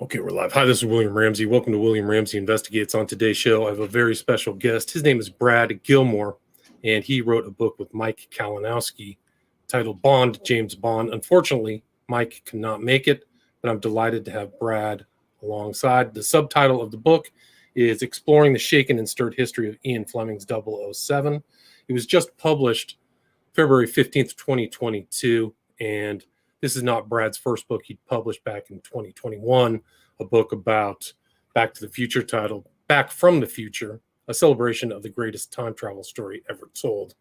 Okay, we're live. Hi, this is William Ramsey. Welcome to William Ramsey Investigates. On today's show, I have a very special guest. His name is Brad Gilmore, and he wrote a book with Mike Kalinowski titled Bond, James Bond. Unfortunately, Mike cannot make it, but I'm delighted to have Brad alongside. The subtitle of the book is Exploring the Shaken and Stirred History of Ian Fleming's 007. It was just published February 15th, 2022, and this is not Brad's first book. He published back in 2021 a book about Back to the Future titled Back from the Future, a celebration of the greatest time travel story ever told.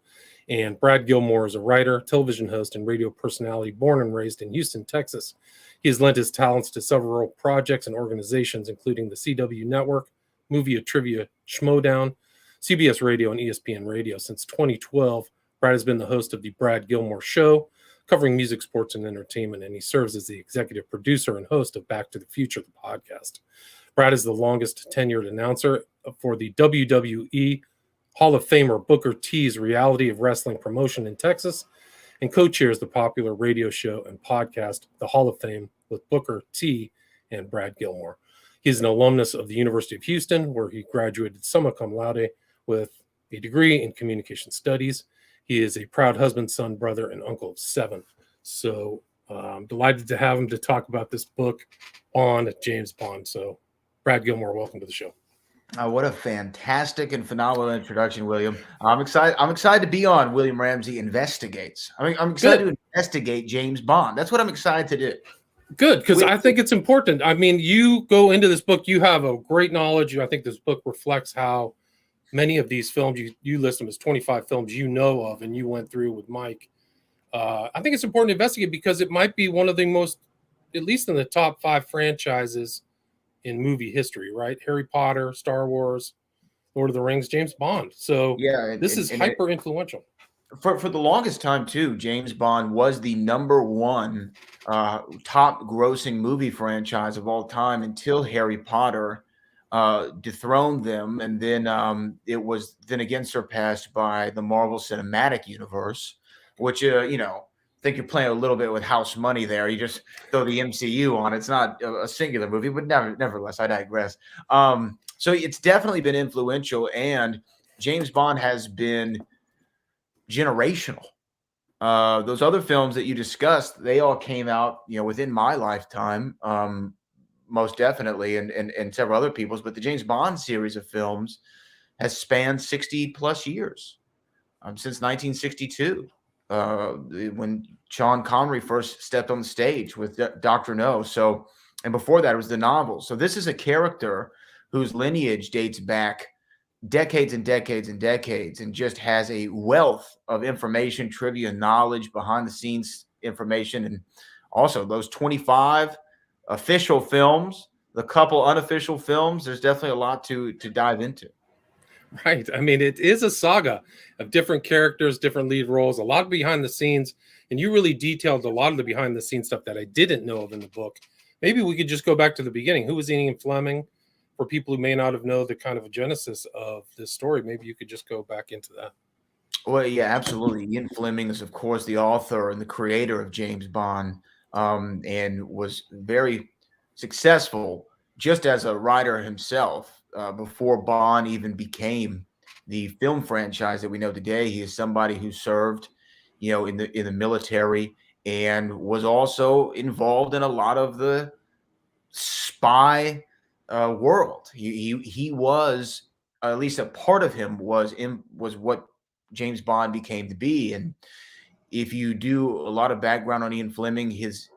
And Brad Gilmore is a writer, television host, and radio personality born and raised in Houston, Texas. He has lent his talents to several projects and organizations, including the CW Network, Movie Trivia Schmodown, CBS Radio, and ESPN Radio. Since 2012, Brad has been the host of the Brad Gilmore Show, covering music, sports, and entertainment, and he serves as the executive producer and host of Back to the Future, the podcast. Brad is the longest tenured announcer for the WWE Hall of Famer Booker T's Reality of Wrestling promotion in Texas, and co-chairs the popular radio show and podcast, The Hall of Fame, with Booker T and Brad Gilmore. He is an alumnus of the University of Houston, where he graduated summa cum laude with a degree in communication studies. He is a proud husband, son, brother, and uncle of 7. So I'm delighted to have him to talk about this book on James Bond. So Brad Gilmore, welcome to the show. What a fantastic and phenomenal introduction, William. I'm excited. I'm excited to be on William Ramsey Investigates. I'm excited to investigate James Bond. That's what I'm excited to do. Good, because I think it's important. I mean, you go into this book, you have a great knowledge. I think this book reflects how many of these films, you list them as 25 films you know of, and you went through with Mike. I think it's important to investigate because it might be one of the most, at least in the top 5 franchises in movie history, right? Harry Potter, Star Wars, Lord of the Rings, James Bond. So yeah, this is hyper influential. For the longest time, too, James Bond was the number 1 top grossing movie franchise of all time until Harry Potter dethroned them, and then it was then again surpassed by the Marvel Cinematic Universe, which I think you're playing a little bit with house money there. You just throw the MCU on. It's not a singular movie, but nevertheless, I digress. So it's definitely been influential, and James Bond has been generational. Those other films that you discussed, they all came out, within my lifetime. Most definitely, and several other people's, but the James Bond series of films has spanned 60 plus years, since 1962, when Sean Connery first stepped on the stage with Dr. No. So, and before that it was the novels. So this is a character whose lineage dates back decades and decades and decades, and just has a wealth of information, trivia, knowledge, behind the scenes information, and also those 25 official films, the couple unofficial films. There's definitely a lot to dive into. Right. I mean, it is a saga of different characters, different lead roles, a lot behind the scenes, and you really detailed a lot of the behind the scenes stuff that I didn't know of in the book. Maybe we could just go back to the beginning. Who was Ian Fleming? For people who may not have known the kind of a genesis of this story, maybe you could just go back into that. Well, yeah, absolutely. Ian Fleming is, of course, the author and the creator of James Bond, and was very successful just as a writer himself. Before Bond even became the film franchise that we know today, he is somebody who served, in the military, and was also involved in a lot of the spy world. He was, at least a part of him was what James Bond became to be. And if you do a lot of background on Ian Fleming, his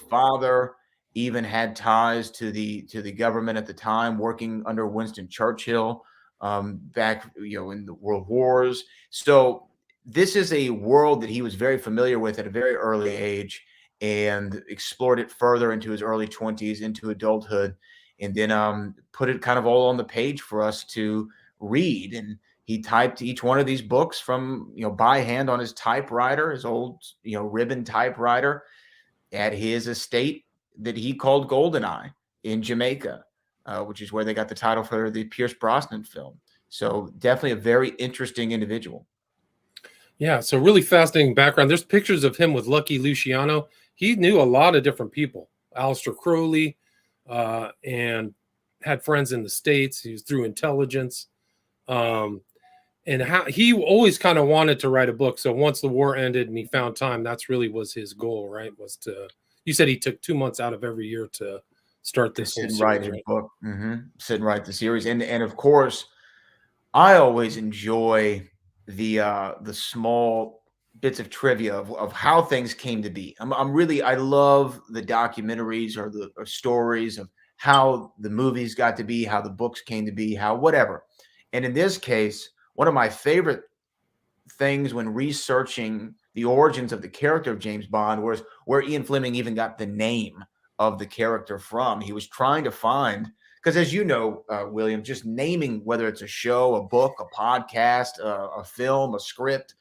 father even had ties to the government at the time, working under Winston Churchill back in the World Wars. So this is a world that he was very familiar with at a very early age, and explored it further into his early 20s, into adulthood, and then put it kind of all on the page for us to read. And he typed each one of these books from, by hand on his typewriter, his old, ribbon typewriter, at his estate that he called Goldeneye in Jamaica, which is where they got the title for the Pierce Brosnan film. So definitely a very interesting individual. Yeah, so really fascinating background. There's pictures of him with Lucky Luciano. He knew a lot of different people. Aleister Crowley, and had friends in the States. He was through intelligence. And how he always kind of wanted to write a book. So once the war ended and he found time, that's really was his goal, right? Was to, you said he took 2 months out of every year to start this whole sit and write series, his right? book. Sit and write the series. And of course, I always enjoy the small bits of trivia of how things came to be. I love the documentaries or the stories of how the movies got to be, how the books came to be, how whatever. And in this case, one of my favorite things when researching the origins of the character of James Bond was where Ian Fleming even got the name of the character from. He was trying to find, because as you know, William, just naming whether it's a show, a book, a podcast, a film, a script,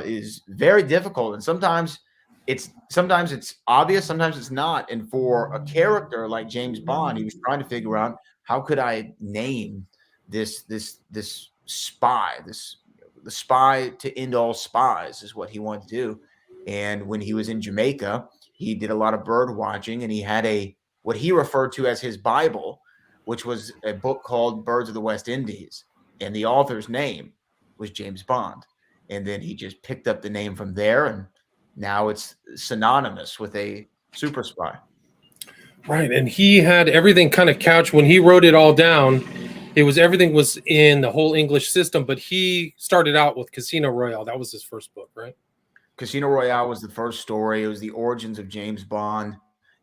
is very difficult. And sometimes it's obvious, sometimes it's not. And for a character like James Bond, he was trying to figure out how could I name this spy, the spy to end all spies is what he wanted to do. And when he was in Jamaica, he did a lot of bird watching, and he had what he referred to as his Bible, which was a book called Birds of the West Indies. And the author's name was James Bond. And then he just picked up the name from there, and now it's synonymous with a super spy. Right. And he had everything kind of couched when he wrote it all down. Everything was in the whole English system, but he started out with Casino Royale. That was his first book, right? Casino Royale was the first story. It was the origins of James Bond.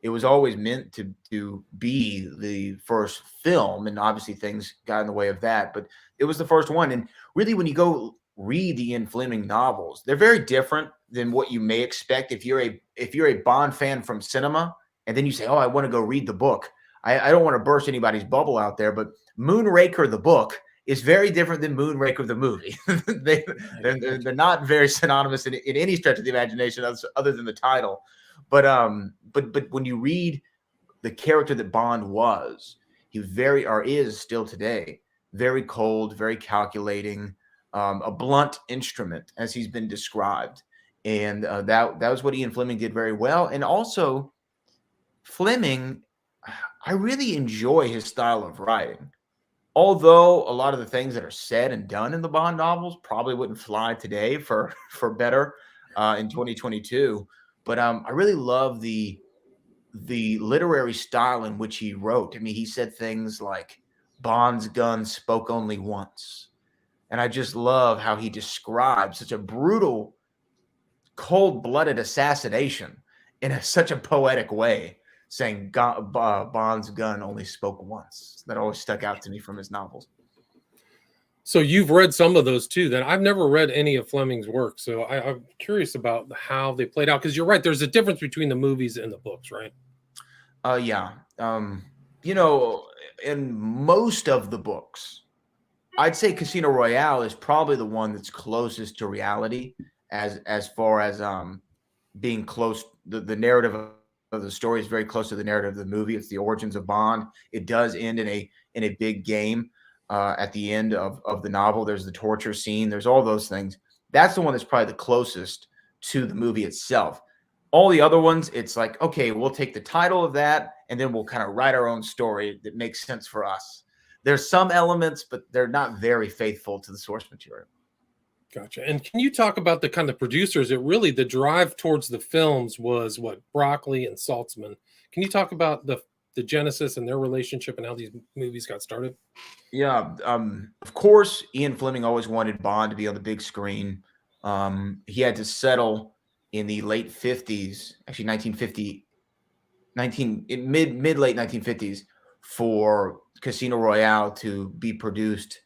It was always meant to be the first film, and obviously things got in the way of that, but it was the first one. And really, when you go read the Ian Fleming novels, they're very different than what you may expect if you're a Bond fan from cinema, and then you say, "Oh, I want to go read the book." I don't want to burst anybody's bubble out there, but Moonraker the book is very different than Moonraker the movie. They're not very synonymous in any stretch of the imagination, other than the title. But when you read the character that Bond was, he is still today very cold, very calculating, a blunt instrument, as he's been described. And that was what Ian Fleming did very well. And also, Fleming, I really enjoy his style of writing. Although a lot of the things that are said and done in the Bond novels probably wouldn't fly today for better in 2022, but I really love the literary style in which he wrote. I mean, he said things like Bond's gun spoke only once, and I just love how he describes such a brutal, cold-blooded assassination in such a poetic way, saying Bond's gun only spoke once. That always stuck out to me from his novels. So you've read some of those too. Then I've never read any of Fleming's work, so I'm curious about how they played out. Because you're right, there's a difference between the movies and the books, right? Yeah. In most of the books, I'd say Casino Royale is probably the one that's closest to reality as far as being close. The narrative of the story is very close to the narrative of the movie. It's the origins of Bond. It does end in a big game at the end of the novel. There's the torture scene. There's all those things. That's the one that's probably the closest to the movie itself. All the other ones, it's like, okay, we'll take the title of that, and then we'll kind of write our own story that makes sense for us. There's some elements, but they're not very faithful to the source material. Gotcha. And can you talk about the kind of producers? The drive towards the films was what, Broccoli and Saltzman. Can you talk about the genesis and their relationship and how these movies got started? Yeah. Of course, Ian Fleming always wanted Bond to be on the big screen. He had to settle in the late 50s, actually 1950, mid-late 1950s, for Casino Royale to be produced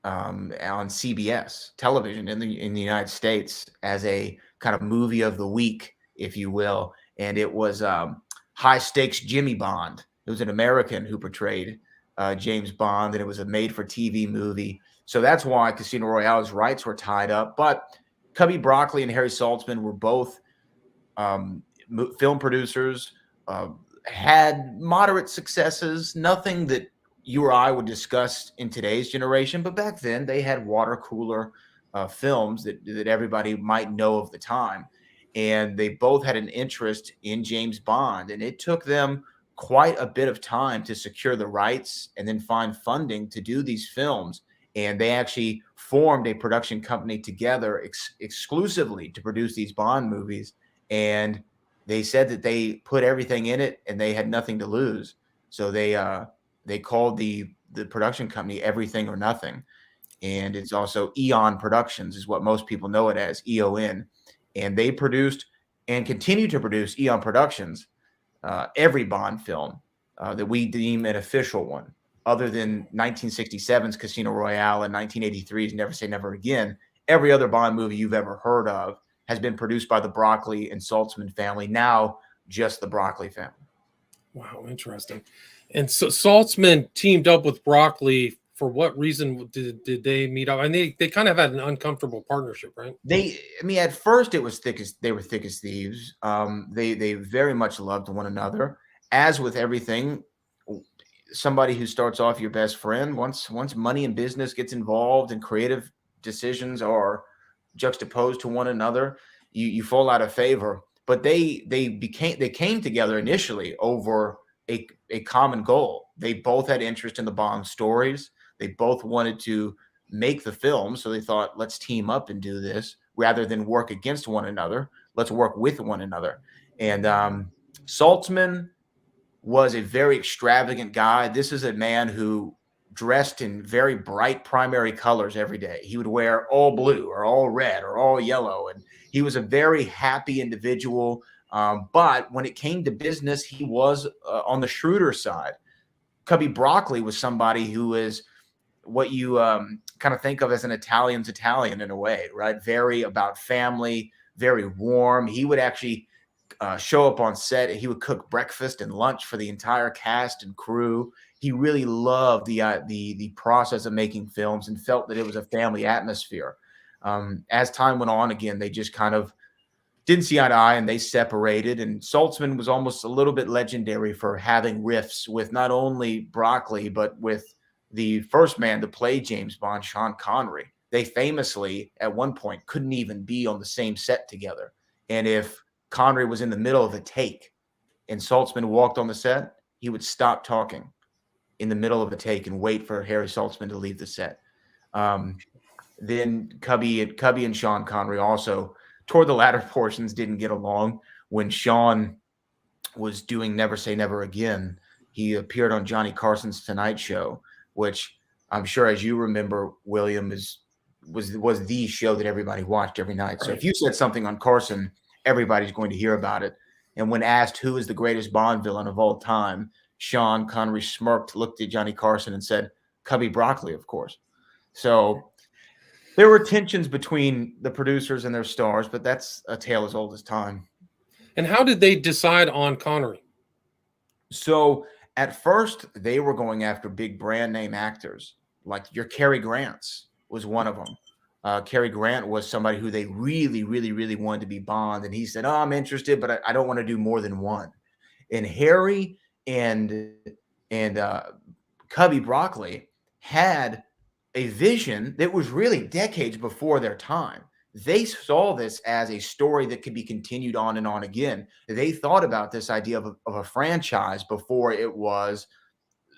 on CBS television in the United States as a kind of movie of the week, if you will. And it was High Stakes Jimmy Bond. It was an American who portrayed James Bond, and it was a made-for-TV movie. So that's why Casino Royale's rights were tied up. But Cubby Broccoli and Harry Saltzman were both film producers, had moderate successes, nothing that you or I would discuss in today's generation. But back then, they had water cooler films that everybody might know of the time. And they both had an interest in James Bond. And it took them quite a bit of time to secure the rights and then find funding to do these films. And they actually formed a production company together exclusively to produce these Bond movies. And they said that they put everything in it and they had nothing to lose. So they called the production company Everything or Nothing. And it's also Eon Productions is what most people know it as, EON. And they produced and continue to produce Eon Productions every Bond film that we deem an official one, other than 1967's Casino Royale and 1983's Never Say Never Again. Every other Bond movie you've ever heard of has been produced by the Broccoli and Saltzman family, now just the Broccoli family. Wow, interesting. And so Saltzman teamed up with Broccoli. For what reason did they meet up? And they kind of had an uncomfortable partnership, right? At first it was they were thick as thieves. They very much loved one another. As with everything, somebody who starts off your best friend, once money and business gets involved and creative decisions are juxtaposed to one another, you fall out of favor. But they came together initially over a common goal. They both had interest in the Bond stories. They both wanted to make the film, so they thought, let's team up and do this rather than work against one another. Let's work with one another. And Saltzman was a very extravagant guy. This is a man who dressed in very bright primary colors every day. He would wear all blue or all red or all yellow, and he was a very happy individual. But when it came to business, he was on the shrewder side. Cubby Broccoli was somebody who is what you kind of think of as an Italian's Italian in a way, right? Very about family, very warm. He would actually show up on set. He would cook breakfast and lunch for the entire cast and crew. He really loved the process of making films and felt that it was a family atmosphere. As time went on, again, they just kind of didn't see eye to eye and they separated. And Saltzman was almost a little bit legendary for having riffs with not only Broccoli, but with the first man to play James Bond, Sean Connery. They famously, at one point, couldn't even be on the same set together. And if Connery was in the middle of a take and Saltzman walked on the set, he would stop talking in the middle of a take and wait for Harry Saltzman to leave the set. Then Cubby and Sean Connery also, toward the latter portions, didn't get along. When Sean was doing Never Say Never Again, he appeared on Johnny Carson's Tonight Show, which I'm sure, as you remember, William, was the show that everybody watched every night. So if you said something on Carson, everybody's going to hear about it. And when asked who is the greatest Bond villain of all time, Sean Connery smirked, looked at Johnny Carson and said, Cubby Broccoli, of course. So there were tensions between the producers and their stars, but that's a tale as old as time. And how did they decide on Connery? So at first, they were going after big brand name actors, like your Cary Grants was one of them. Cary Grant was somebody who they really, really, really wanted to be Bond. And he said, oh, I'm interested, but I don't want to do more than one. And Harry and Cubby Broccoli had a vision that was really decades before their time. They saw this as a story that could be continued on and on again. They thought about this idea of a franchise before it was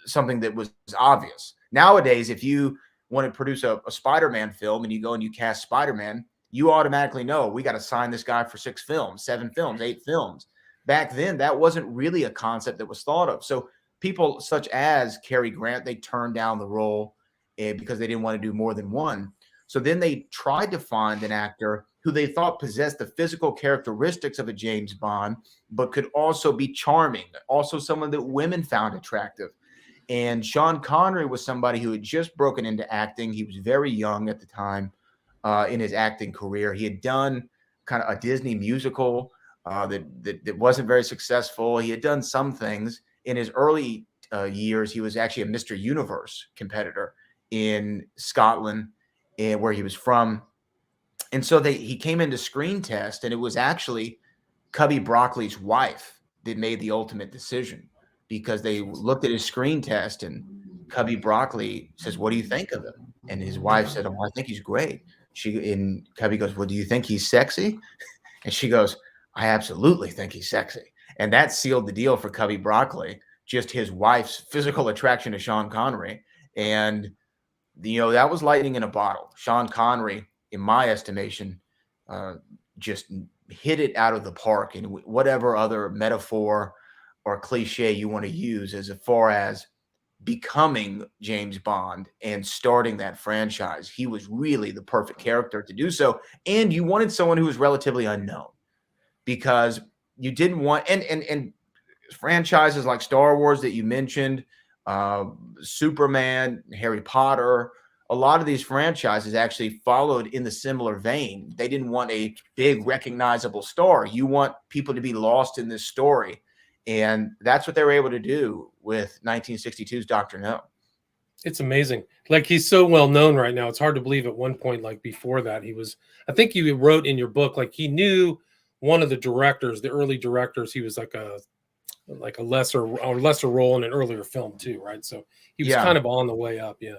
something that was obvious. Nowadays, if you want to produce a Spider-Man film and you go and you cast Spider-Man, you automatically know we got to sign this guy for 6 films, 7 films, 8 films. Back then, that wasn't really a concept that was thought of. So people such as Cary Grant, they turned down the role because they didn't want to do more than one. So then they tried to find an actor who they thought possessed the physical characteristics of a James Bond, but could also be charming, also someone that women found attractive. And Sean Connery was somebody who had just broken into acting. He was very young at the time in his acting career. He had done kind of a Disney musical that wasn't very successful. He had done some things. In his early years, he was actually a Mr. Universe competitor in Scotland, where he was from. And so he came into screen test, and it was actually Cubby Broccoli's wife that made the ultimate decision, because they looked at his screen test and Cubby Broccoli says, what do you think of him? And his wife said, oh, I think he's great. And Cubby goes, well, do you think he's sexy? And she goes, I absolutely think he's sexy. And that sealed the deal for Cubby Broccoli. just his wife's physical attraction to Sean Connery. And, that was lightning in a bottle. Sean Connery, in my estimation, just hit it out of the park in whatever other metaphor or cliche you want to use as far as becoming James Bond and starting that franchise. He was really the perfect character to do so. And you wanted someone who was relatively unknown, because you didn't want and franchises like Star Wars that you mentioned, Superman, Harry Potter, a lot of these franchises actually followed in the similar vein. They didn't want a big recognizable star. You want people to be lost in this story. And that's what they were able to do with 1962's Dr. No. It's amazing. Like, he's so well known right now. It's hard to believe at one point, like before that, I think you wrote in your book, like he knew one of the directors, the early directors, he was like a lesser role in an earlier film too, right? So he was kind of on the way up. Yeah.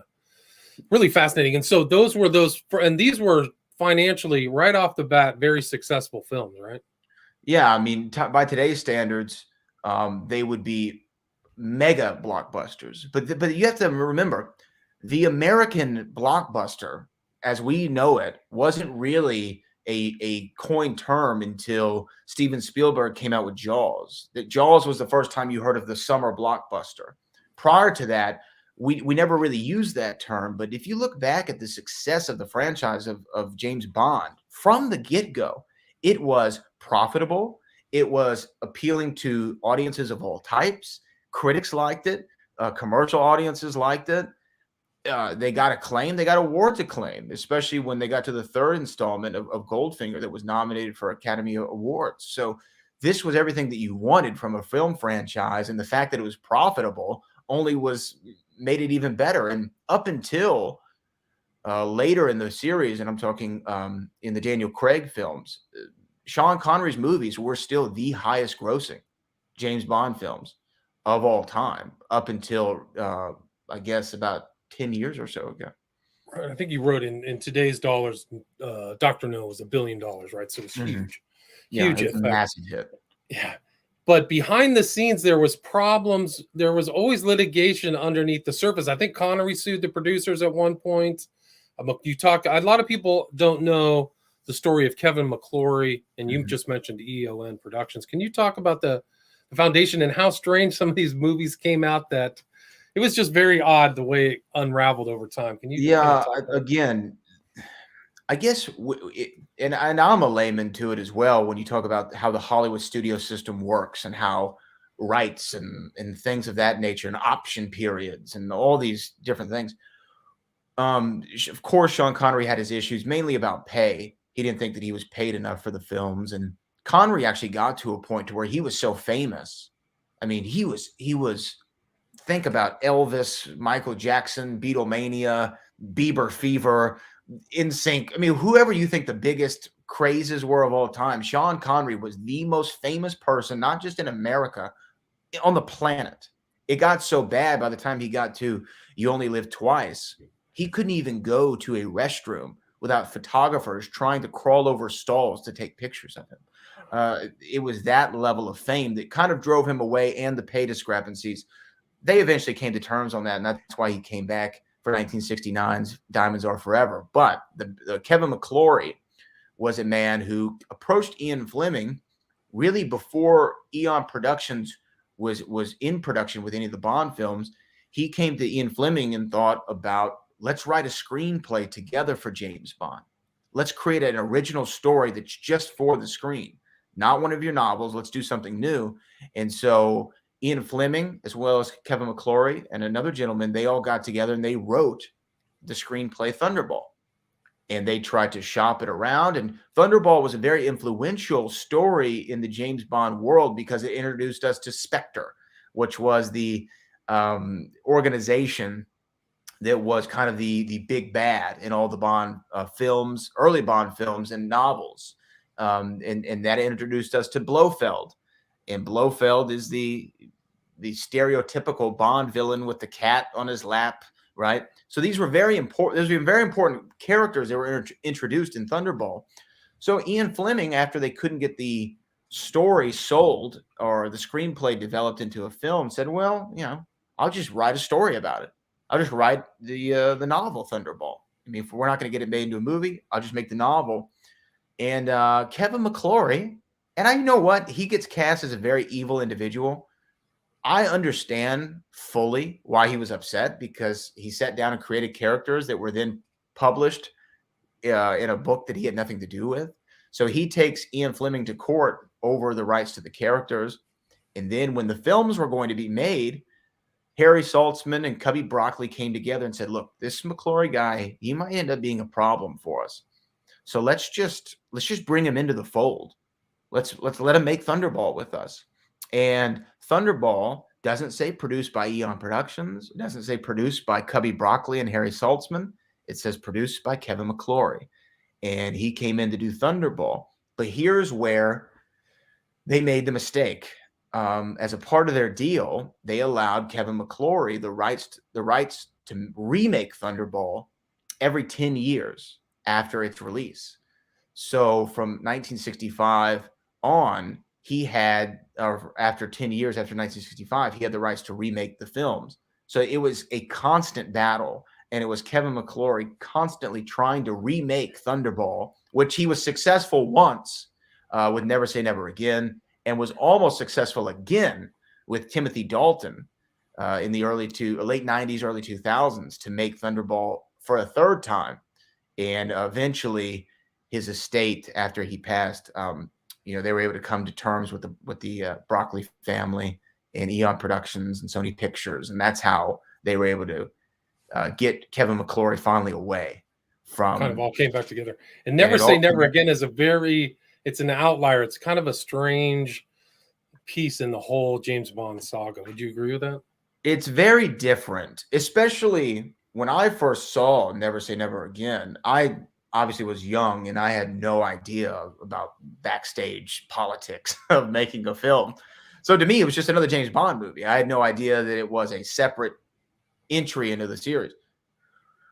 Really fascinating. And so these were financially right off the bat, very successful films, right? Yeah. I mean, by today's standards, they would be mega blockbusters. But you have to remember, the American blockbuster, as we know it, wasn't really a coined term until Steven Spielberg came out with Jaws. That Jaws was the first time you heard of the summer blockbuster. Prior to that, we never really used that term. But if you look back at the success of the franchise of James Bond from the get-go, it was profitable. It was appealing to audiences of all types. Critics liked it. Commercial audiences liked it. They got acclaim. They got awards acclaim, especially when they got to the third installment of Goldfinger that was nominated for Academy Awards. So this was everything that you wanted from a film franchise. And the fact that it was profitable only made it even better. And up until later in the series, and I'm talking in the Daniel Craig films, Sean Connery's movies were still the highest grossing James Bond films of all time, up until I guess about 10 years or so ago. Right. I think you wrote in today's dollars, Dr. No was $1 billion, right? So it's huge. Yeah, Huge it's a massive hit. Yeah. But behind the scenes, there was problems. There was always litigation underneath the surface. I think Connery sued the producers at one point. A lot of people don't know the story of Kevin McClory, and you just mentioned EON Productions. Can you talk about the foundation and how strange some of these movies came out, that it was just very odd the way it unraveled over time? Can you? Yeah, again, I guess, and I'm a layman to it as well, when you talk about how the Hollywood studio system works and how rights and things of that nature and option periods and all these different things. Of course, Sean Connery had his issues, mainly about pay. He didn't think that he was paid enough for the films. And Connery actually got to a point to where he was so famous. I mean, he was think about Elvis, Michael Jackson, Beatlemania, Bieber fever, NSYNC. I mean, whoever you think the biggest crazes were of all time, Sean Connery was the most famous person, not just in America, on the planet. It got so bad by the time he got to You Only Live Twice, he couldn't even go to a restroom without photographers trying to crawl over stalls to take pictures of him. It was that level of fame that kind of drove him away, and the pay discrepancies. They eventually came to terms on that, and that's why he came back for 1969's Diamonds Are Forever. But the Kevin McClory was a man who approached Ian Fleming really before Eon Productions was in production with any of the Bond films. He came to Ian Fleming and thought about, let's write a screenplay together for James Bond. Let's create an original story that's just for the screen, not one of your novels. Let's do something new. And so Ian Fleming, as well as Kevin McClory and another gentleman, they all got together and they wrote the screenplay Thunderball. And they tried to shop it around. And Thunderball was a very influential story in the James Bond world because it introduced us to Spectre, which was the organization that was kind of the big bad in all the Bond films, early Bond films and novels. And that introduced us to Blofeld. And Blofeld is the stereotypical Bond villain with the cat on his lap, right? So these were very important. Those were very important characters that were introduced in Thunderball. So Ian Fleming, after they couldn't get the story sold or the screenplay developed into a film, said, well, I'll just write a story about it. I'll just write the novel Thunderball. I mean, if we're not going to get it made into a movie, I'll just make the novel. And Kevin McClory, and I know what, he gets cast as a very evil individual. I understand fully why he was upset, because he sat down and created characters that were then published in a book that he had nothing to do with. So he takes Ian Fleming to court over the rights to the characters. And then when the films were going to be made, Harry Saltzman and Cubby Broccoli came together and said, look, this McClory guy, he might end up being a problem for us. So let's just bring him into the fold. Let's let him make Thunderball with us. And Thunderball doesn't say produced by Eon Productions. It doesn't say produced by Cubby Broccoli and Harry Saltzman. It says produced by Kevin McClory. And he came in to do Thunderball. But here's where they made the mistake. As a part of their deal, they allowed Kevin McClory the rights to remake Thunderball every 10 years after its release. So from 1965 on, he had, or after 10 years after 1965, he had the rights to remake the films. So it was a constant battle, and it was Kevin McClory constantly trying to remake Thunderball, which he was successful once with Never Say Never Again, and was almost successful again with Timothy Dalton in the late 90s, early 2000s to make Thunderball for a third time. And eventually his estate, after he passed, they were able to come to terms with the Broccoli family and Eon Productions and Sony Pictures. And that's how they were able to get Kevin McClory finally away from. Kind of all came back together. And Never Say Never Again is it's an outlier. It's kind of a strange piece in the whole James Bond saga. Would you agree with that? It's very different, especially when I first saw Never Say Never Again. I obviously was young and I had no idea about backstage politics of making a film. So to me, it was just another James Bond movie. I had no idea that it was a separate entry into the series.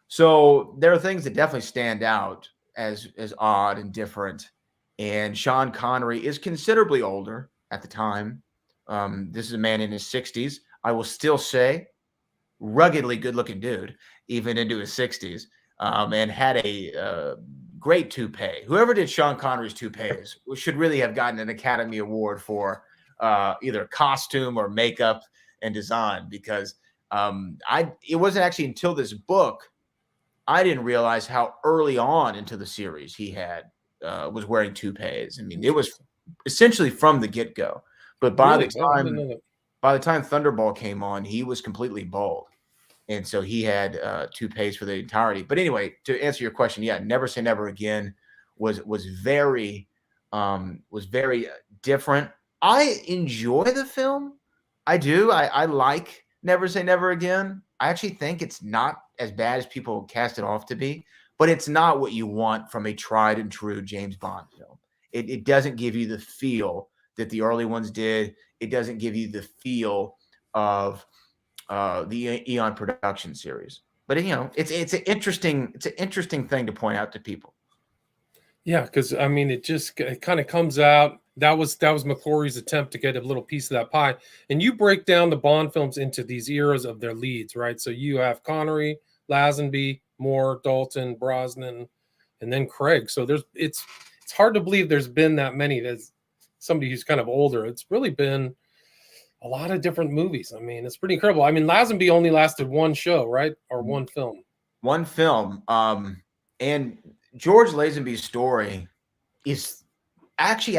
So there are things that definitely stand out as odd and different. And Sean Connery is considerably older at the time. This is a man in his 60s. I will still say ruggedly good-looking dude, even into his 60s, and had a great toupee. Whoever did Sean Connery's toupees should really have gotten an Academy Award for either costume or makeup and design, because it wasn't actually until this book I didn't realize how early on into the series he was wearing toupees. I mean, it was essentially from the get-go. But by the time Thunderball came on, he was completely bald. And so he had toupees for the entirety. But anyway, to answer your question, yeah, Never Say Never Again was very different. I enjoy the film. I do. I like Never Say Never Again. I actually think it's not as bad as people cast it off to be, but it's not what you want from a tried and true James Bond film. It doesn't give you the feel that the early ones did. It doesn't give you the feel of the Eon Production series. But it's an interesting thing to point out to people. Yeah, because I mean, it kind of comes out. That was McClory's attempt to get a little piece of that pie. And you break down the Bond films into these eras of their leads, right? So you have Connery, Lazenby, Moore, Dalton, Brosnan, and then Craig. So it's hard to believe there's been that many. As somebody who's kind of older, it's really been a lot of different movies. I mean, it's pretty incredible. I mean, Lazenby only lasted one show, right? Or one film. One film. And George Lazenby's story is actually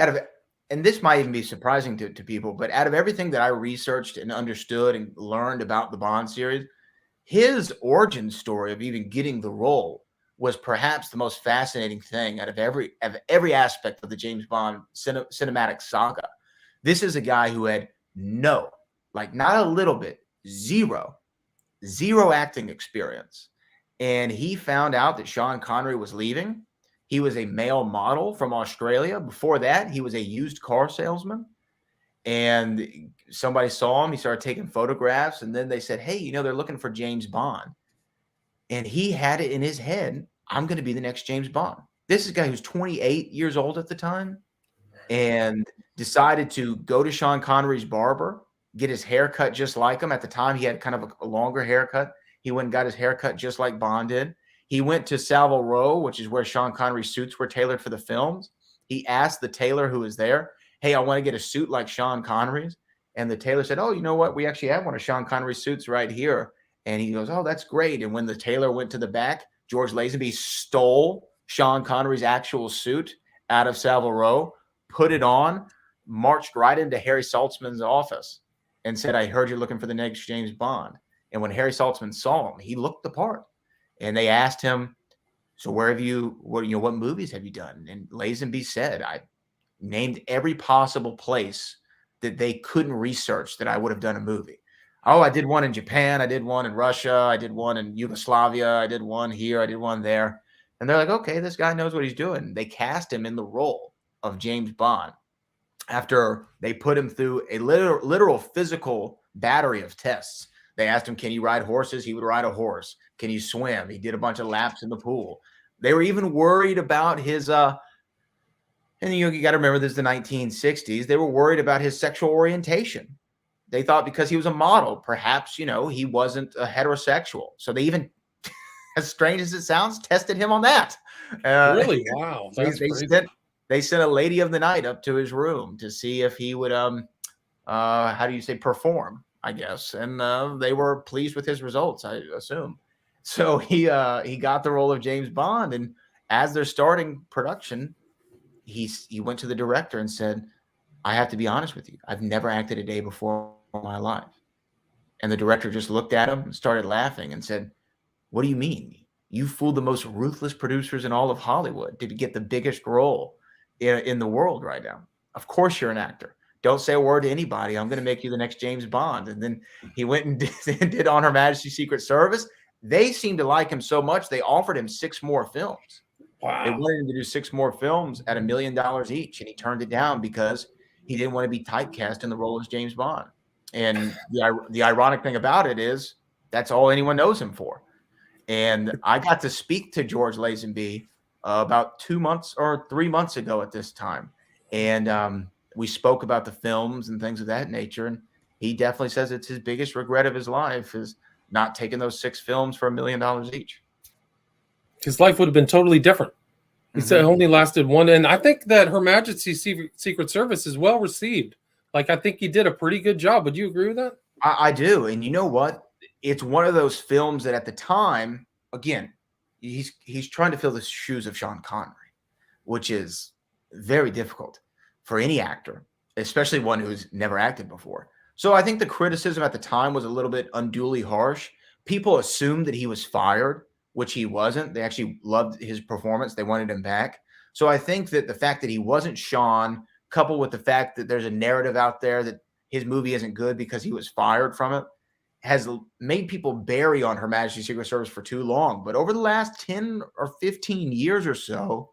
and this might even be surprising to people, but out of everything that I researched and understood and learned about the Bond series, his origin story of even getting the role was perhaps the most fascinating thing out of every aspect of the James Bond cinematic saga. This is a guy who had not a little bit, zero acting experience. And he found out that Sean Connery was leaving. He was a male model from Australia. Before that, he was a used car salesman. And somebody saw him. He started taking photographs. And then they said, hey, they're looking for James Bond. And he had it in his head, I'm going to be the next James Bond. This is a guy who's 28 years old at the time. and decided to go to Sean Connery's barber, get his hair cut just like him. At the time, he had kind of a longer haircut. He went and got his hair cut just like Bond did. He went to Savile Row, which is where Sean Connery's suits were tailored for the films. He asked the tailor who was there, hey, I want to get a suit like Sean Connery's. And the tailor said, oh, you know what? We actually have one of Sean Connery's suits right here. And he goes, oh, that's great. And when the tailor went to the back, George Lazenby stole Sean Connery's actual suit out of Savile Row, put it on, marched right into Harry Saltzman's office and said, I heard you're looking for the next James Bond. And when Harry Saltzman saw him, he looked the part. And they asked him, so where have you, what movies have you done? And Lazenby said, I named every possible place that they couldn't research that I would have done a movie. Oh, I did one in Japan. I did one in Russia. I did one in Yugoslavia. I did one here. I did one there. And they're like, okay, this guy knows what he's doing. They cast him in the role of James Bond after they put him through a literal physical battery of tests. They asked him, can you ride horses? He would ride a horse. Can you swim? He did a bunch of laps in the pool. They were even worried about his, and you got to remember this is the 1960s. They were worried about his sexual orientation. They thought because he was a model, perhaps, he wasn't a heterosexual. So they even, as strange as it sounds, tested him on that. Really? Wow. They sent a lady of the night up to his room to see if he would, perform, I guess. And they were pleased with his results, I assume. So he got the role of James Bond. And as they're starting production, he went to the director and said, I have to be honest with you. I've never acted a day before in my life. And the director just looked at him and started laughing and said, what do you mean? You fooled the most ruthless producers in all of Hollywood to get the biggest role in the world right now. Of course you're an actor. Don't say a word to anybody. I'm going to make you the next James Bond. And then he went and did On Her Majesty's Secret Service. They seemed to like him so much, they offered him 6 more films. Wow. They wanted him to do 6 more films at $1 million each, and he turned it down because he didn't want to be typecast in the role as James Bond. And the ironic thing about it is that's all anyone knows him for. And I got to speak to George Lazenby about 2 months or 3 months ago at this time. And we spoke about the films and things of that nature. And he definitely says it's his biggest regret of his life is not taking those 6 films for $1 million each. His life would have been totally different. He said it only lasted one. And I think that Her Majesty's Secret Service is well received. Like, I think he did a pretty good job. Would you agree with that? I do. And you know what? It's one of those films that at the time, again, he's trying to fill the shoes of Sean Connery, which is very difficult for any actor, especially one who's never acted before. So I think the criticism at the time was a little bit unduly harsh. People assumed that he was fired, which he wasn't. They actually loved his performance. They wanted him back. So I think that the fact that he wasn't Sean, coupled with the fact that there's a narrative out there that his movie isn't good because he was fired from it, has made people bury On Her Majesty's Secret Service for too long. But over the last 10 or 15 years or so,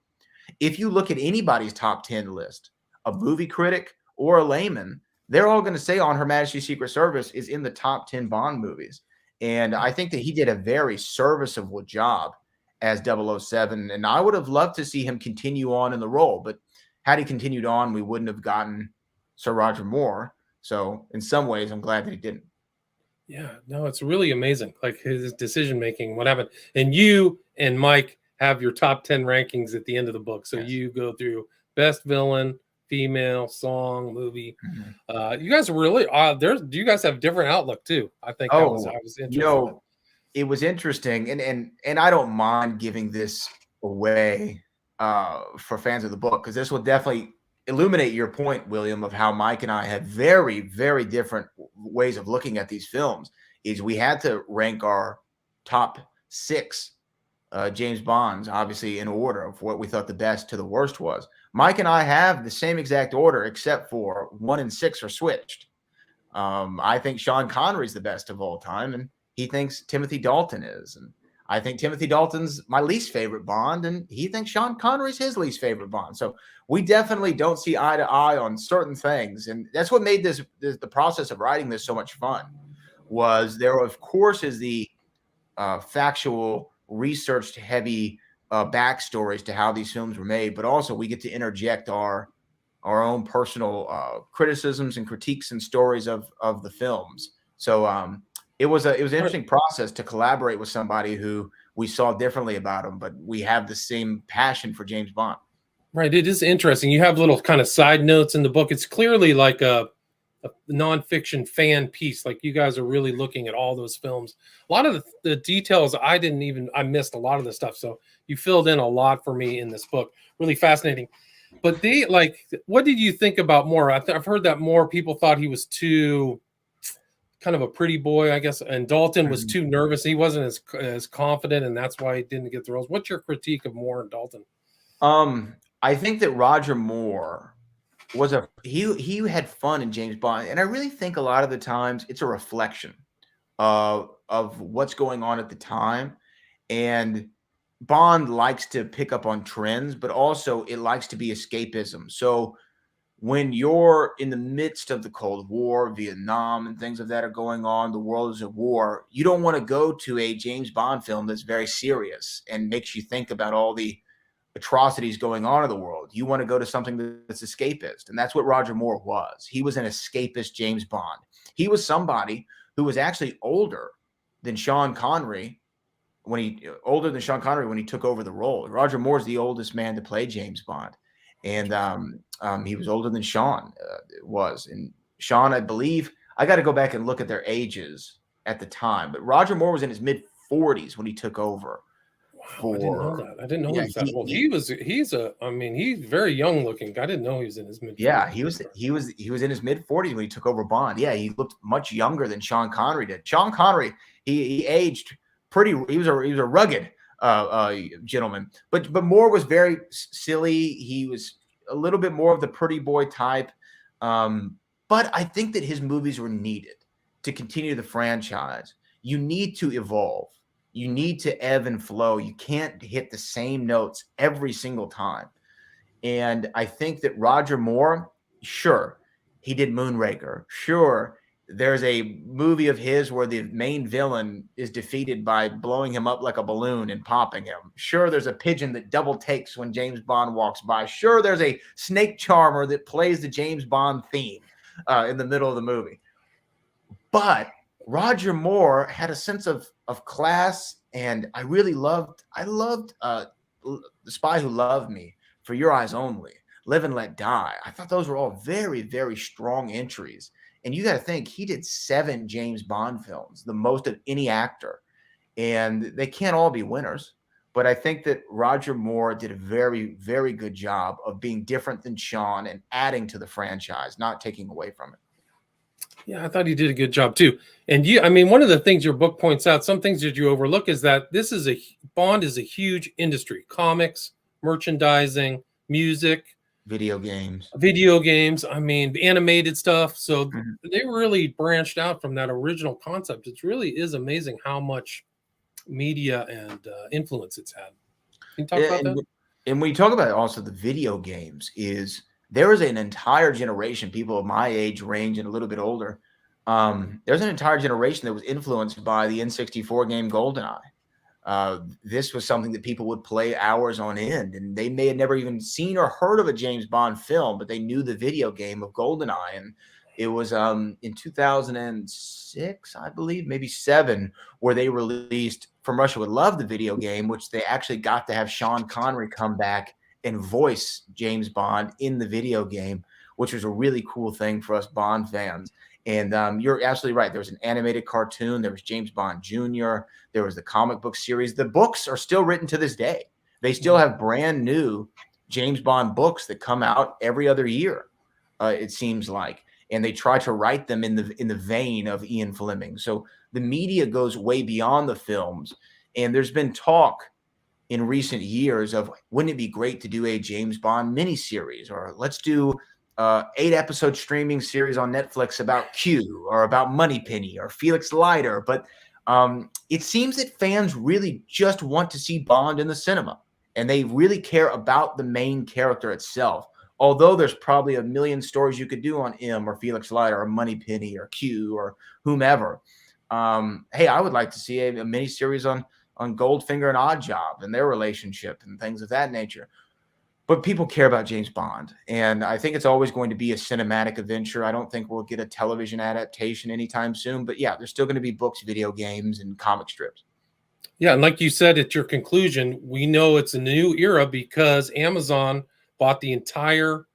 if you look at anybody's top 10 list, a movie critic or a layman, they're all going to say On Her Majesty's Secret Service is in the top 10 Bond movies. And I think that he did a very serviceable job as 007. And I would have loved to see him continue on in the role. But had he continued on, we wouldn't have gotten Sir Roger Moore. So in some ways, I'm glad that he didn't. Yeah, no, it's really amazing. Like his decision making, what happened. And you and Mike have your top 10 rankings at the end of the book. So you go through best villain, female, song, movie. You guys are really you guys have different outlook too. I think I was interested. It was interesting, and I don't mind giving this away for fans of the book, because this will definitely illuminate your point, William, of how Mike and I have very, very different ways of looking at these films. Is we had to rank our top 6 James Bonds, obviously in order of what we thought the best to the worst was. Mike and I have the same exact order, except for 1 and 6 are switched. I think Sean Connery's the best of all time, and he thinks Timothy Dalton is. And I think Timothy Dalton's my least favorite Bond, and he thinks Sean Connery's his least favorite Bond. So we definitely don't see eye to eye on certain things. And that's what made the process of writing this so much fun. Was there, of course, is the factual, researched heavy backstories to how these films were made, but also we get to interject our our own personal criticisms and critiques and stories of the films. So it was an interesting process to collaborate with somebody who we saw differently about him, but we have the same passion for James Bond. Right. It is interesting. You have little kind of side notes in the book. It's clearly like a nonfiction fan piece. Like you guys are really looking at all those films. A lot of the details I missed a lot of the stuff. So you filled in a lot for me in this book. Really fascinating. But what did you think about Moore? I've heard that more people thought he was too kind of a pretty boy, I guess, and Dalton was too nervous. He wasn't as confident, and that's why he didn't get the roles. What's your critique of Moore and Dalton? I think that Roger Moore was he had fun in James Bond, and I really think a lot of the times it's a reflection of what's going on at the time. And Bond likes to pick up on trends, but also it likes to be escapism. So when you're in the midst of the Cold War, Vietnam, and things of that are going on, the world is at war, you don't want to go to a James Bond film that's very serious and makes you think about all the atrocities going on in the world. You want to go to something that's escapist. And that's what Roger Moore was. He was an escapist James Bond. He was somebody who was actually older than Sean Connery when he took over the role. Roger Moore's the oldest man to play James Bond. And he was older than Sean was. And Sean, I believe, I got to go back and look at their ages at the time. But Roger Moore was in his mid-40s when he took over. Wow, I didn't know that. I didn't know he was that old. He's very young looking. I didn't know he was in his mid-40s. Yeah, he was in his mid-40s when he took over Bond. Yeah, he looked much younger than Sean Connery did. Sean Connery, he aged pretty. He was a rugged gentleman, but Moore was very silly. He was a little bit more of the pretty boy type. But I think that his movies were needed to continue the franchise. You need to evolve. You need to ebb and flow. You can't hit the same notes every single time. And I think that Roger Moore, sure, he did Moonraker. Sure, there's a movie of his where the main villain is defeated by blowing him up like a balloon and popping him. Sure, there's a pigeon that double takes when James Bond walks by. Sure, there's a snake charmer that plays the James Bond theme in the middle of the movie. But Roger Moore had a sense of class, and I loved The Spy Who Loved Me, For Your Eyes Only, Live and Let Die. I thought those were all very, very strong entries. And you got to think, he did 7 James Bond films, the most of any actor. And they can't all be winners. But I think that Roger Moore did a very, very good job of being different than Sean and adding to the franchise, not taking away from it. Yeah, I thought he did a good job too. And one of the things your book points out, some things that you overlook, is that Bond is a huge industry. Comics, merchandising, music, video games, animated stuff. So they really branched out from that original concept. It really is amazing how much media and influence it's had. Can you talk about that? And when you talk about also the video games, there is an entire generation, people of my age range and a little bit older. There's an entire generation that was influenced by the N64 game GoldenEye. This was something that people would play hours on end, and they may have never even seen or heard of a James Bond film, but they knew the video game of GoldenEye. And it was in 2006, I believe, maybe 7, where they released From Russia with Love, the video game, which they actually got to have Sean Connery come back and voice James Bond in the video game, which was a really cool thing for us Bond fans. And you're absolutely right. There was an animated cartoon. There was James Bond Jr. There was the comic book series. The books are still written to this day. They still have brand new James Bond books that come out every other year, it seems like. And they try to write them in the vein of Ian Fleming. So the media goes way beyond the films. And there's been talk in recent years of, wouldn't it be great to do a James Bond miniseries, or let's do 8-episode streaming series on Netflix about Q or about Moneypenny or Felix Leiter. But it seems that fans really just want to see Bond in the cinema, and they really care about the main character itself. Although there's probably a million stories you could do on M or Felix Leiter or Moneypenny or Q or whomever. Hey, I would like to see a miniseries on Goldfinger and Oddjob and their relationship and things of that nature. but people care about James Bond. And I think it's always going to be a cinematic adventure. I don't think we'll get a television adaptation anytime soon. But yeah, there's still going to be books, video games, and comic strips. Yeah, and like you said at your conclusion, we know it's a new era because Amazon bought the entire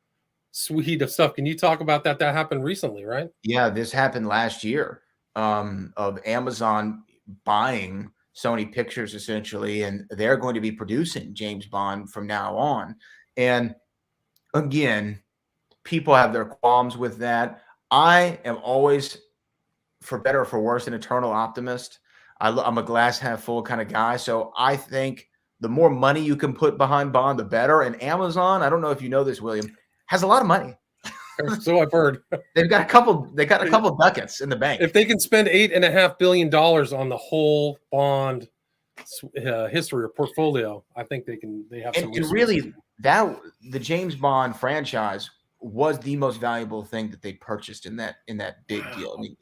suite of stuff. Can you talk about that? That happened recently, right? Yeah, this happened last year, of Amazon buying Sony Pictures essentially, and they're going to be producing James Bond from now on. And again, people have their qualms with that. I am always, for better or for worse, an eternal optimist. I'm a glass half full kind of guy. So I think the more money you can put behind Bond, the better. And Amazon, I don't know if you know this, William, has a lot of money. So I've heard. They got a couple ducats in the bank. If they can spend $8.5 billion on the whole Bond history or portfolio, I think they have some. And really, that the James Bond franchise was the most valuable thing that they purchased in that big deal. I mean,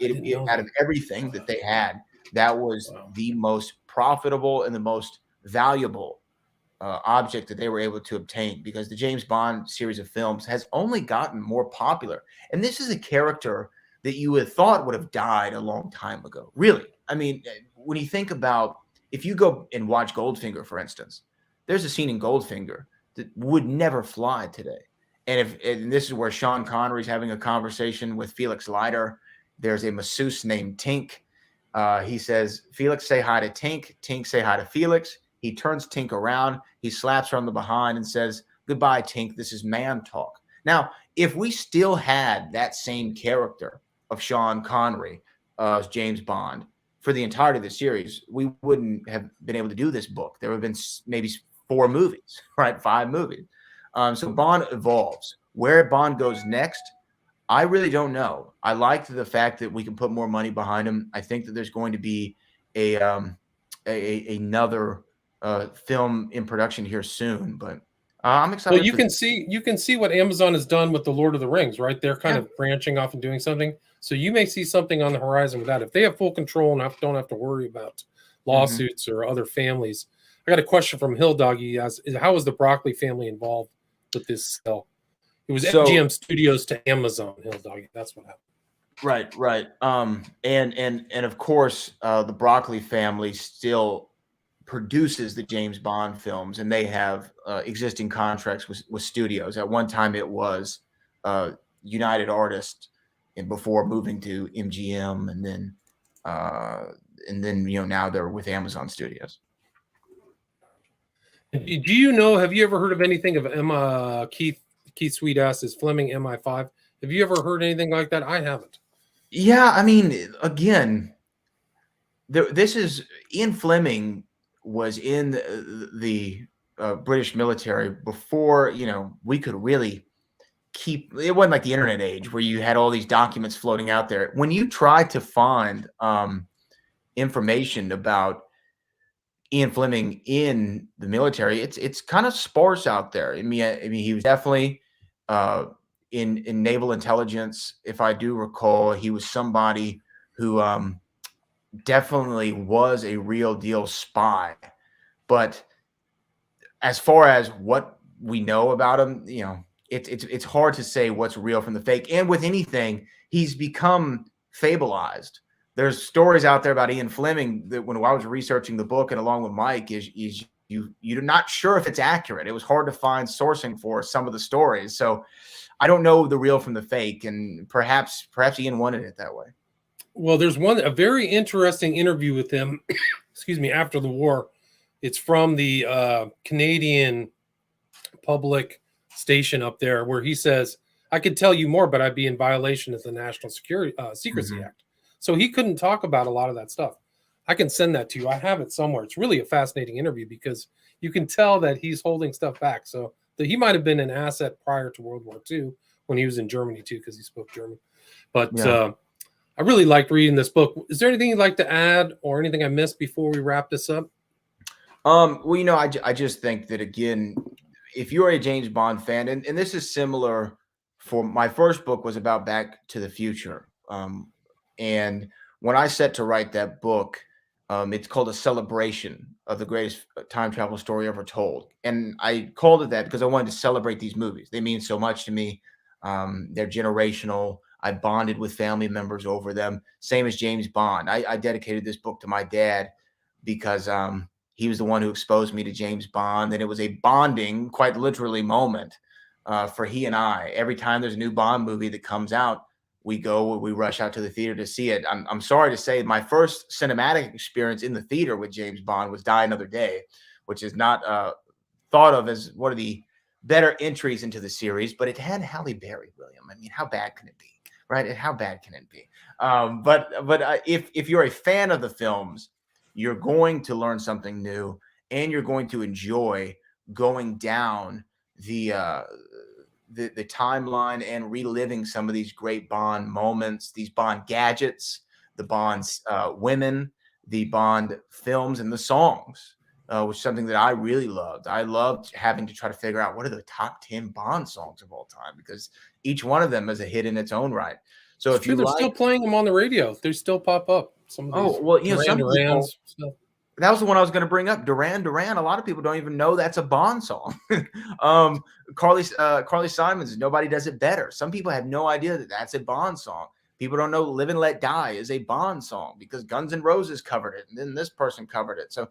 out of everything that they had, that was the most profitable and the most valuable object that they were able to obtain, because the James Bond series of films has only gotten more popular. And this is a character that you would have thought would have died a long time ago. Really. I mean, when you think about, if you go and watch Goldfinger, for instance, there's a scene in Goldfinger that would never fly today. And this is where Sean Connery's having a conversation with Felix Leiter. There's a masseuse named Tink. He says, Felix, say hi to Tink. Tink, say hi to Felix. He turns Tink around. He slaps her on the behind and says, goodbye, Tink. This is man talk. Now, if we still had that same character of Sean Connery as James Bond for the entirety of the series, we wouldn't have been able to do this book. There would have been maybe 4 movies, right? 5 movies. So Bond evolves. Where Bond goes next, I really don't know. I like the fact that we can put more money behind him. I think that there's going to be another film in production here soon, but I'm excited. Well, you can see what Amazon has done with the Lord of the Rings, right? They're kind of branching off and doing something. So you may see something on the horizon with that if they have full control and don't have to worry about lawsuits or other families. I got a question from Hill Doggy. How was the Broccoli family involved with this sale? It was MGM Studios to Amazon, Hill Doggy. That's what happened. Right. And of course, the Broccoli family still produces the James Bond films, and they have existing contracts with studios. At one time, it was United Artists, and before moving to MGM, and then now they're with Amazon Studios. Do you know? Have you ever heard of anything of Keith Sweet asks, Fleming MI5? Have you ever heard anything like that? I haven't. Yeah, I mean, again, this is Ian Fleming was in the British military before we could really keep. It wasn't like the internet age where you had all these documents floating out there. When you try to find information about Ian Fleming in the military, it's kind of sparse out there. I mean, he was definitely in naval intelligence. If I do recall, he was somebody who definitely was a real deal spy. But as far as what we know about him, it's hard to say what's real from the fake. And with anything, he's become fableized. There's stories out there about Ian Fleming that when I was researching the book and along with Mike, you're not sure if it's accurate. It was hard to find sourcing for some of the stories. So I don't know the real from the fake, and perhaps Ian wanted it that way. Well, there's a very interesting interview with him, after the war. It's from the Canadian public station up there, where he says, I could tell you more, but I'd be in violation of the National Secrecy Act. So he couldn't talk about a lot of that stuff. I can send that to you. I have it somewhere. It's really a fascinating interview because you can tell that he's holding stuff back. So that he might have been an asset prior to World War II when he was in Germany too, because he spoke German. But I really liked reading this book. Is there anything you'd like to add or anything I missed before we wrap this up? Well, I just think that, again, if you're a James Bond fan, and this is similar for my first book was about Back to the Future. And when I set to write that book, It's called a celebration of the greatest time travel story ever told. And I called it that because I wanted to celebrate these movies. They mean so much to me. They're generational. I bonded with family members over them. Same as James Bond. I dedicated this book to my dad because he was the one who exposed me to James Bond. And it was a bonding, quite literally, moment for he and I. Every time there's a new Bond movie that comes out, we rush out to the theater to see it. I'm sorry to say, my first cinematic experience in the theater with James Bond was Die Another Day, which is not thought of as one of the better entries into the series, but it had Halle Berry, William. I mean, how bad can it be, right? And how bad can it be? But if you're a fan of the films, you're going to learn something new, and you're going to enjoy going down the timeline and reliving some of these great Bond moments, these Bond gadgets, the Bond's women, the Bond films, and the songs, which is something that I really loved. I loved having to try to figure out what are the top 10 Bond songs of all time, because each one of them is a hit in its own right. So It's true, they're still playing them on the radio. They still pop up. Some of these some people, stuff. that was the one I was going to bring up. Duran Duran. A lot of people don't even know that's a Bond song. Carly Simon's "Nobody Does It Better." Some people have no idea that that's a Bond song. People don't know "Live and Let Die" is a Bond song because Guns N' Roses covered it, and then this person covered it. So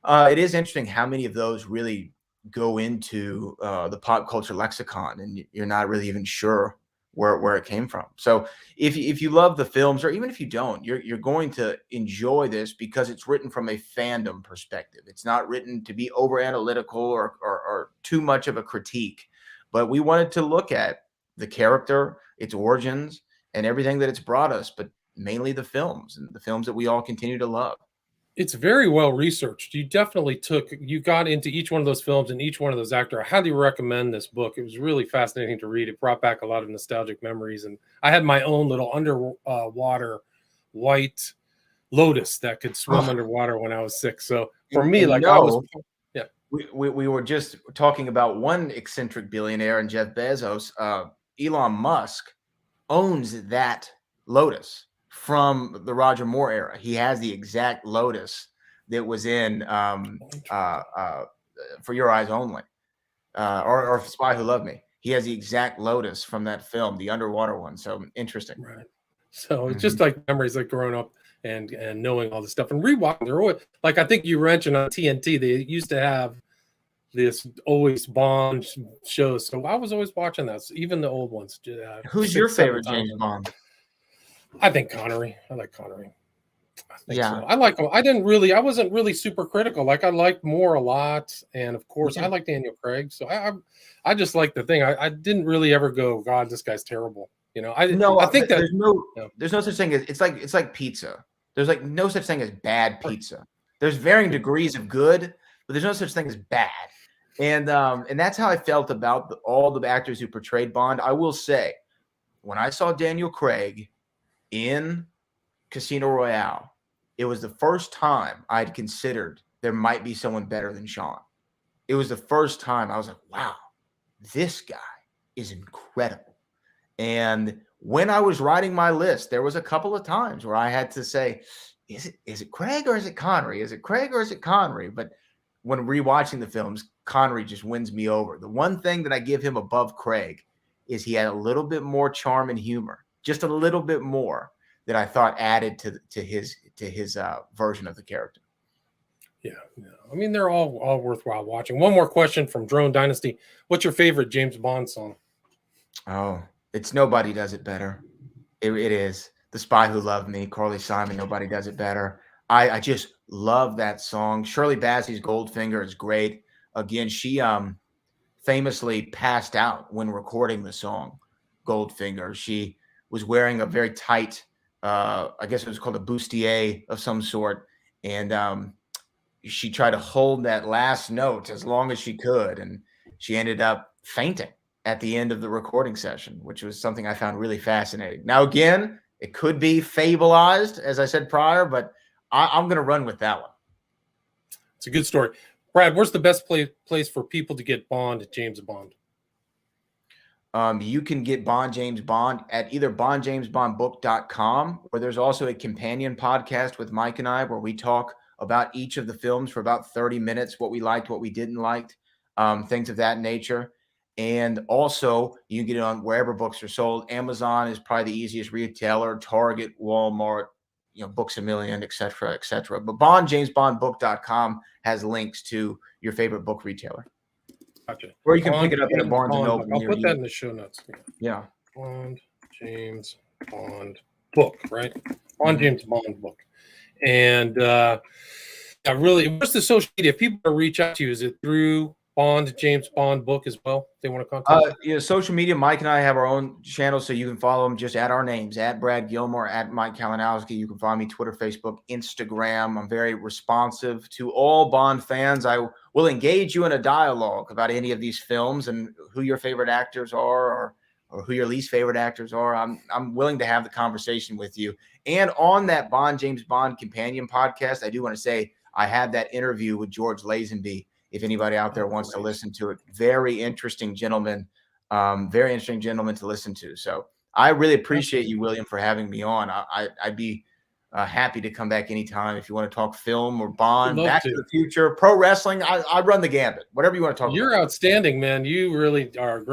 it is interesting how many of those really go into the pop culture lexicon, and you're not really even sure where it came from. So if you love the films, or even if you don't, you're going to enjoy this because it's written from a fandom perspective. It's not written to be over analytical or too much of a critique, but we wanted to look at the character, its origins, and everything that it's brought us, but mainly the films, and the films that we all continue to love. It's very well researched. You got into each one of those films and each one of those actors. I highly recommend this book. It was really fascinating to read. It brought back a lot of nostalgic memories. And I had my own little underwater white lotus that could swim underwater when I was 6. So for me, we were just talking about one eccentric billionaire, and Jeff Bezos. Elon Musk owns that lotus from the Roger Moore era. He has the exact lotus that was in For Your Eyes Only, or Spy Who Loved Me. He has the exact lotus from that film, the underwater one. So interesting. Right. So it's just like memories, like growing up and knowing all this stuff and rewatching. They're always, like, I think you mentioned on TNT, they used to have this always Bond shows. So I was always watching that, even the old ones. Who's your favorite James Bond? I think Connery. I like Connery. I think so. I like him. I wasn't really super critical. Like, I liked Moore a lot. And of course, I like Daniel Craig. So I just like the thing. I didn't really ever go, God, this guy's terrible. I think that there's no such thing as, it's like pizza. There's like no such thing as bad pizza. There's varying degrees of good, but there's no such thing as bad. And that's how I felt about all the actors who portrayed Bond. I will say, when I saw Daniel Craig in Casino Royale, it was the first time I'd considered there might be someone better than Sean. It was the first time I was like, wow, this guy is incredible. And when I was writing my list, there was a couple of times where I had to say, is it Craig or is it Connery? Is it Craig or is it Connery? But when rewatching the films, Connery just wins me over. The one thing that I give him above Craig is he had a little bit more charm and humor, just a little bit more, that I thought added to his version of the character. Yeah. I mean, they're all worthwhile watching. One more question from Drone Dynasty. What's your favorite James Bond song? Oh, it's Nobody Does It Better. It is. The Spy Who Loved Me, Carly Simon, Nobody Does It Better. I just love that song. Shirley Bassey's Goldfinger is great. Again, she famously passed out when recording the song Goldfinger. She was wearing a very tight, I guess it was called a bustier of some sort. And she tried to hold that last note as long as she could. And she ended up fainting at the end of the recording session, which was something I found really fascinating. Now, again, it could be fableized, as I said prior, but I'm going to run with that one. It's a good story. Brad, where's the best place for people to get James Bond? You can get Bond James Bond at either bondjamesbondbook.com, or there's also a companion podcast with Mike and I where we talk about each of the films for about 30 minutes, what we liked, what we didn't like, things of that nature. And also, you can get it on wherever books are sold. Amazon is probably the easiest retailer, Target, Walmart, Books A Million, et cetera, et cetera. But bondjamesbondbook.com has links to your favorite book retailer. Gotcha. Or you can pick it up at a Barnes & Noble I'll near put you. that in the show notes. Yeah. Bond James Bond book, right? Bond James Bond book. And really, what's the social media? If people want to reach out to you, is it through Bond James Bond book as well? If they want to contact social media. Mike and I have our own channel, so you can follow them just at our names, at Brad Gilmore, at Mike Kalinowski. You can follow me Twitter, Facebook, Instagram. I'm very responsive to all Bond fans. I will engage you in a dialogue about any of these films and who your favorite actors are, or who your least favorite actors are. I'm willing to have the conversation with you. And on that Bond James Bond companion podcast, I do want to say I had that interview with George Lazenby. If anybody out there wants to listen to it, very interesting gentleman to listen to. So I really appreciate you, William, for having me on. I'd be happy to come back anytime if you want to talk film or Bond, Back to the Future, pro wrestling. I run the gambit. Whatever you want to talk about. You're outstanding, man. You really are a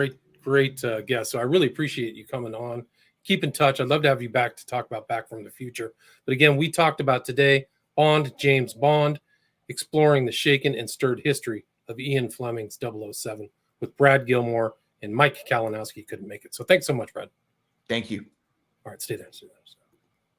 great guest. So I really appreciate you coming on. Keep in touch. I'd love to have you back to talk about Back from the Future. But again, we talked about today Bond, James Bond, exploring the shaken and stirred history of Ian Fleming's 007 with Brad Gilmore and Mike Kalinowski couldn't make it. So thanks so much, Brad. Thank you. All right, stay there.